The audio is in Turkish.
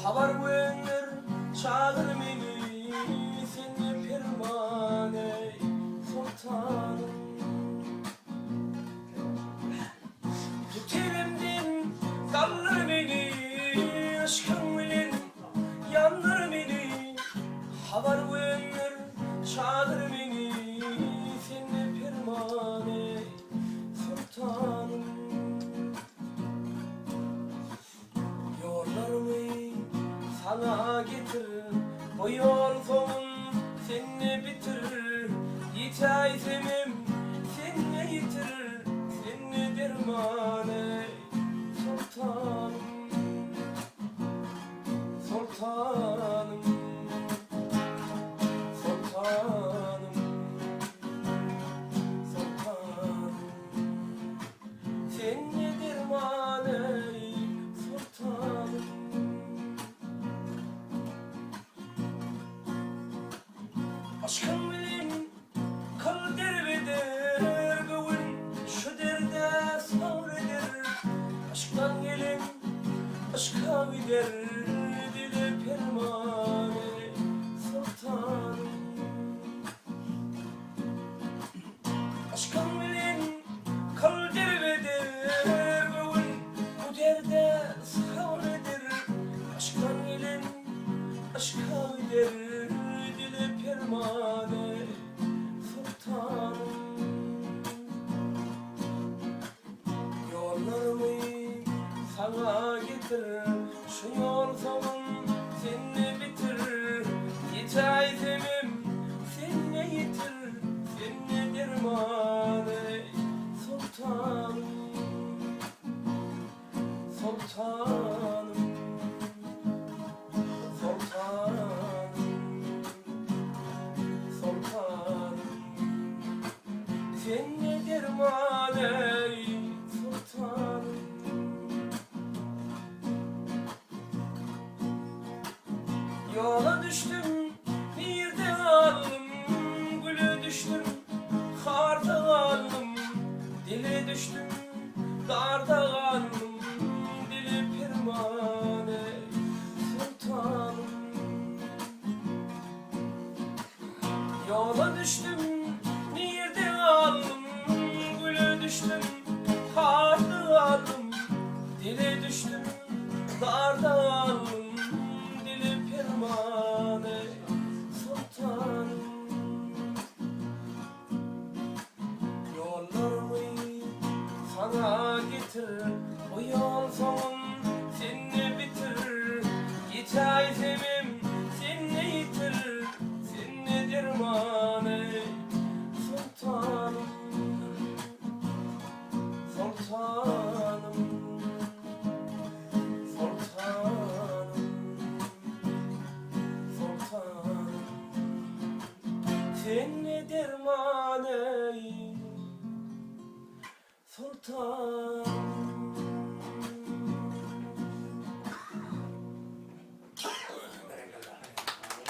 haber verenler çağır beni, seni pervane sultanım. Tut elimden kaldır beni, aşkın bilen yandır beni. Haber verenler çağır beni, seni pervane sultanım. Sana getirir, o yol sonun seni bitirir. Yitay zemim seni yitirir, seni dermane sultanım. Sultanım, sultanım, sultanım, seni dermane sultanım. Aşkın bilen kalder beder, gövün şu derde sabreder. Aşktan gelen aşka gider, dile pervane sultanım. Aşkın bilen kalder beder, gövün bu derde sabreder. Aşktan gelen aşka gider, pervane sultanım. Yollarımı sana getirir, şu yol sonun seni bitirir. Yitay zemim seni yitirir, seni dermane sultanım. Sultanım, sultanım, seni dermane sultanım. Yola düştüm, bir de aldım, gülü düştüm, karda aldım. Dile düştüm, darda aldım, dili pervane sultanım. Yola düştüm, gülü düştüm, karda aldım. Dile düştüm, darda aldım, dili pervane sultanım. Yollarımı sana getirir, o yol sonun seni bitirir. Yitay zemim seni yitirir, seni dermane sultanım. Sultanım, sultanım, sultanım, seni dermane sultanım.